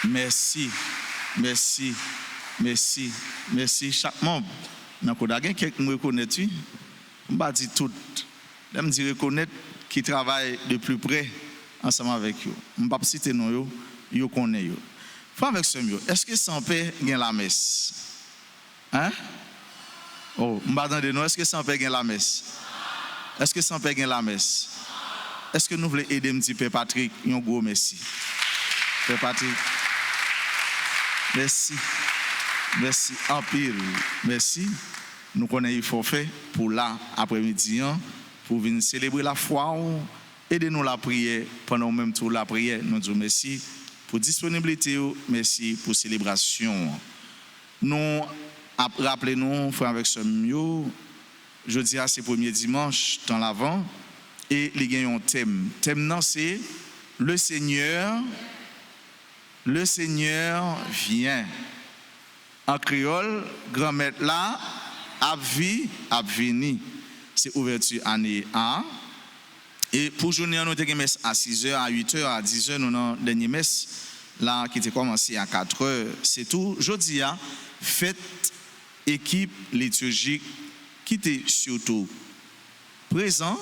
Merci chaque membre. Dans Koda gen quelqu'un me reconnaît tu. On va dire tout. Là me dire reconnaître qui travaille de plus près ensemble avec eux. On va pas citer non yo connaît yo. Frère avec ce yo, est-ce que sans paix gagne la messe? Hein? Oh, on va demander non, est-ce que sans paix gagne la messe? Est-ce que sans paix gagne la messe? Est-ce que nous voulons aider petit Père Patrick? Un gros merci. Père Patrick. Merci en pile. Merci. Nous connaissons il faut faire pour là après-midi pour venir célébrer la foi. Aidez-nous la prière pendant même tout la prière. Nous disons merci pour disponibilité, merci pour célébration. Nous rappelez-nous frère avec ce mieux. Jeudi à c'est premier dimanche dans l'avant et il y a un thème. Thème non c'est le Seigneur vient. En créole, grand-mère là, a vini. C'est ouverture année 1. Et pour journée, nous avons messe à 6h, à 8h, à 10h, nous avons dernière messe là qui était commencé à 4h. C'est tout. Jeudi, fête équipe liturgique qui était surtout présent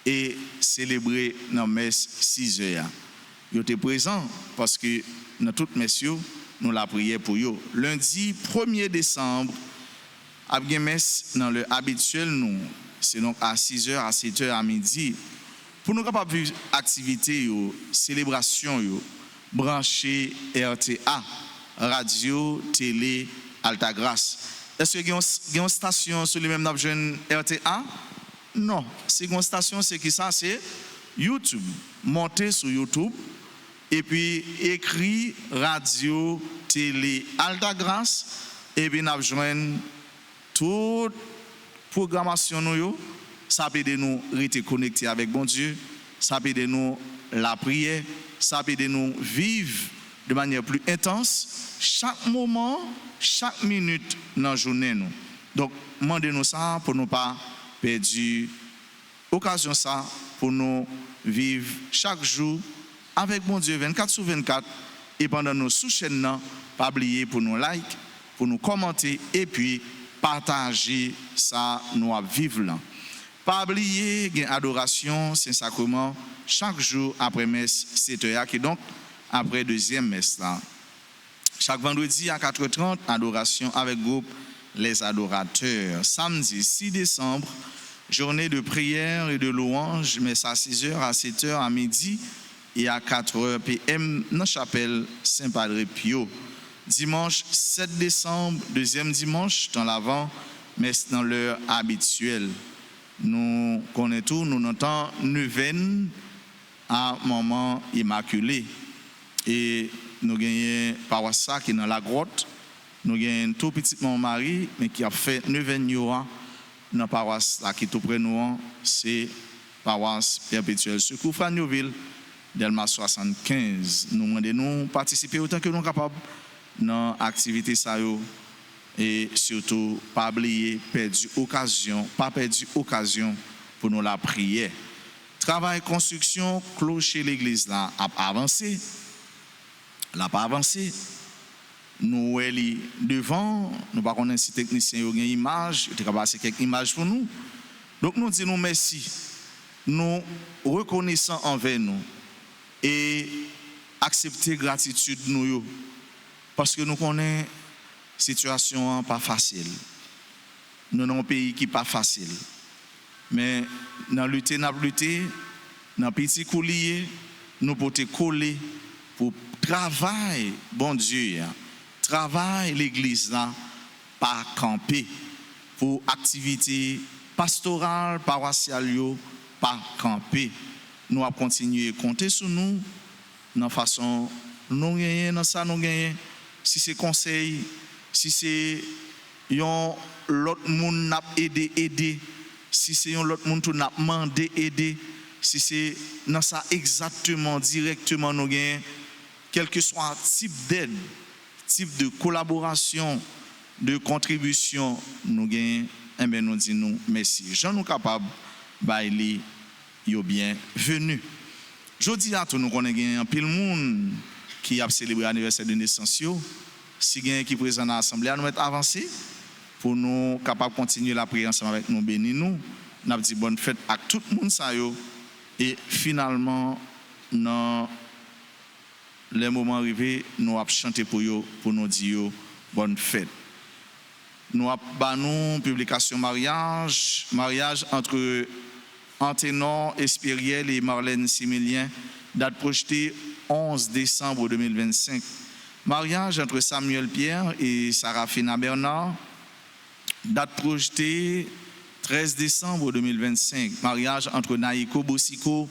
et célébré dans la messe 6h. Ils étaient présents parce que dans toute messe, nous la prière pour eux. Lundi 1er décembre, après messe dans le habituel, nous, c'est donc à 6h, à 7h, à midi. Pour nous capables de vivre activité, célébration, brancher RTA, radio, télé, Altagrace. Est-ce qu'il y a une station sur les mêmes jeunes RTA? Non. C'est une station, c'est qui ça? C'est YouTube. Montez sur YouTube et puis écrit radio, télé, Altagrace et puis nous avons toute programmation nous. Ça peut aider nous à rester connectés avec bon Dieu. Ça peut aider nous la prière. Ça peut aider nous vivre de manière plus intense chaque moment, chaque minute dans la journée. Nous. Donc, demandez-nous ça pour ne pas perdre l'occasion ça pour nous vivre chaque jour avec bon Dieu 24/24 et pendant nos sous-chaînes, pas oublier pour nous like, pour nous commenter et puis partager ça nous à vivre là. Pas oublier une adoration Saint-Sacrement chaque jour après messe 7h qui donc après deuxième messe là. Chaque vendredi à 4h30 adoration avec groupe les adorateurs. Samedi 6 décembre journée de prière et de louange messe à 6h à 7h à midi et à 4h PM dans la chapelle Saint-Padre Pio. Dimanche 7 décembre, deuxième dimanche dans l'avant, messe dans l'heure habituelle. Nous connaissons tout, nous entendons neuvaine à moment immaculé. Et nous gagnons paroisse qui est dans la grotte. Nous gagnons tout petit Marie, mais qui a fait neuvaine dans la paroisse là, qui est tout près de nous, c'est paroisse Perpétuel Secours Fragnoville, Delma 75. Nous demandons participer autant que nous sommes capables dans l'activité ça et surtout pas oublier pas perdre occasion pour nous la prière. Travail construction clocher l'église là a avancé. La pas avancé. Nous sommes devant, nous ne connaissons pas si technicien ont une image, il a passé quelques images pour nous. Donc nous disons merci. Nous reconnaissons envers nous et accepter gratitude nous parce que nous connaissons situation pas facile. Nous avons un pays qui n'est pas facile. Mais dans lutter, dans petit coulier, nous pouvons coller pour travail, bon Dieu, travail l'église là, pas camper, pour activité pastorale, paroissiale, pas camper. Nous allons continuer à compter sur nous, dans la façon nous gagnons, dans ça nous gagnons. Si c'est conseil, si c'est l'autre monde n'a aider, si c'est l'autre monde qui n'a demandé aider, si c'est dans ça exactement, directement nous gagnons, quel que soit type d'aide, type de collaboration, de contribution, nous gagnons, eh bien nous disons merci. Jean nous capables, bailler, yo bien venu. Je dis à tout nous connaissons un pile monde qui a célébré l'anniversaire de naissance. Si quelqu'un qui est présent dans l'assemblée, nous être avancé pour nous capables de continuer la prière ensemble avec nous, bénis nous. Nous avons dit bonne fête à tout le monde ça et finalement dans les moments arrivés, nous avons chanté pour nous dire bonne fête. Nous avons une publication mariage entre Anténor Espériel et Marlène Similien, date projetée 11 décembre 2025. Mariage entre Samuel Pierre et Sarafina Bernard, date projetée 13 décembre 2025. Mariage entre Naïko Boussiko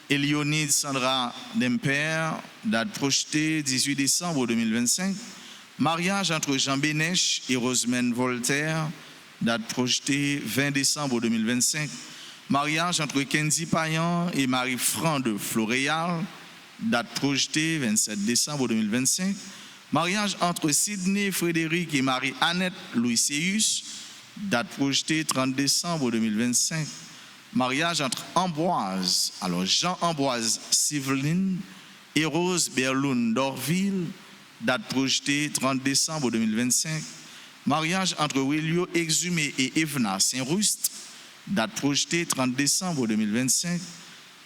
et Léonide Sandra Demper, date projetée 18 décembre 2025. Mariage entre Jean Bénèche et Rosemène Voltaire, date projetée 20 décembre 2025. Mariage entre Kenzie Payan et Marie-Fran de Floréal, date projetée 27 décembre 2025. Mariage entre Sidney Frédéric et Marie-Annette Louis-Séus, date projetée 30 décembre 2025. Mariage entre Ambroise, alors Jean-Ambroise Siveline et Rose Berloun d'Orville, date projetée 30 décembre 2025. Mariage entre Willio Exhumé et Evna Saint-Rust, date projetée 30 décembre 2025.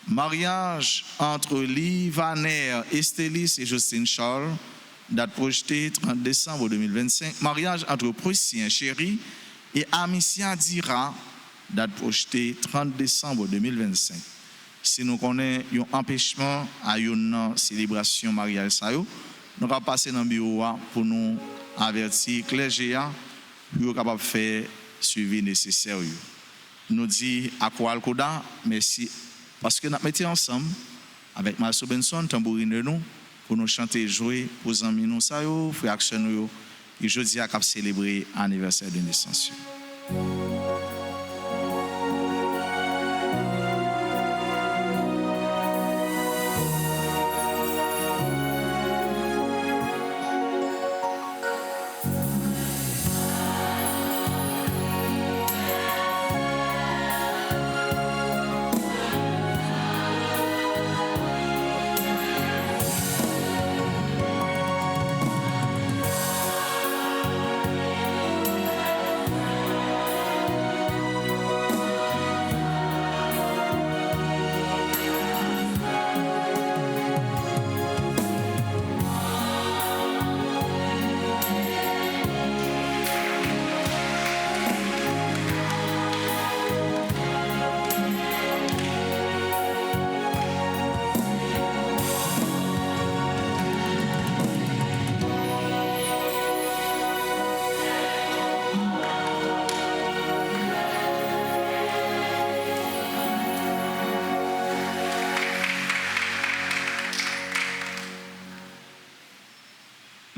Mariage entre Lee Vaner, Estélis et Justine Charles, date projetée 30 décembre 2025. Mariage entre Prussien Chéri et Amicia Dira, date projetée 30 décembre 2025. Si nous connaissons un empêchement à une célébration mariage, nous allons passer dans le bureau pour nous avertir clergé pour capable de faire suivi nécessaire. Nous disons à quoi Alcoda, merci parce que nous mettons ensemble avec Marceau Benson, tambourine de nous, pour nous chanter et jouer pour les amis nous, frères et et jeudi à célébrer l'anniversaire de naissance.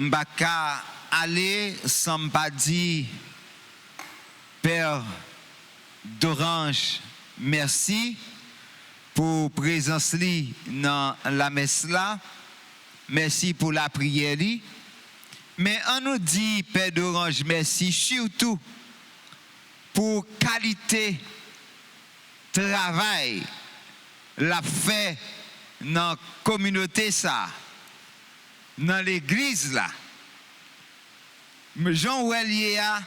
Mbaka aller sans pas dire Père d'Orange, merci pour présence li dans la messe là. Merci pour la prière li. Mais on nous dit, Père d'Orange, merci surtout pour qualité travail la fait dans la communauté ça, dans l'église là. Jean Ouelier a,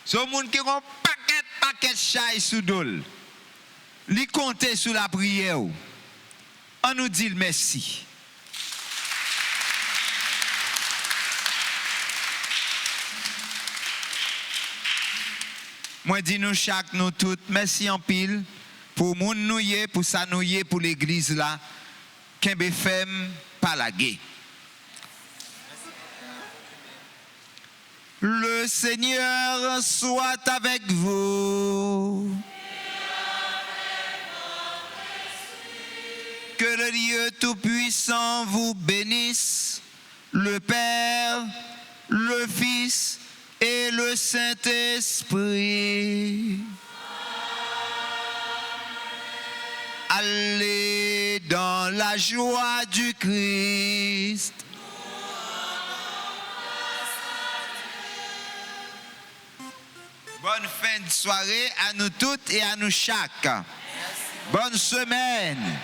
c'est un monde qui a un paquet de chai sous dol. Li compte sur la prière. On nous dit merci. Moi dis nous chaque nous toutes merci en pile pour moun nouye pour ça nouye pour l'église là Kembe femme pas la gué. Le Seigneur soit avec vous. Que le Dieu Tout-Puissant vous bénisse, le Père, le Fils et le Saint-Esprit. Allez dans la joie du Christ. Bonne fin de soirée à nous toutes et à nous chaque. Bonne semaine.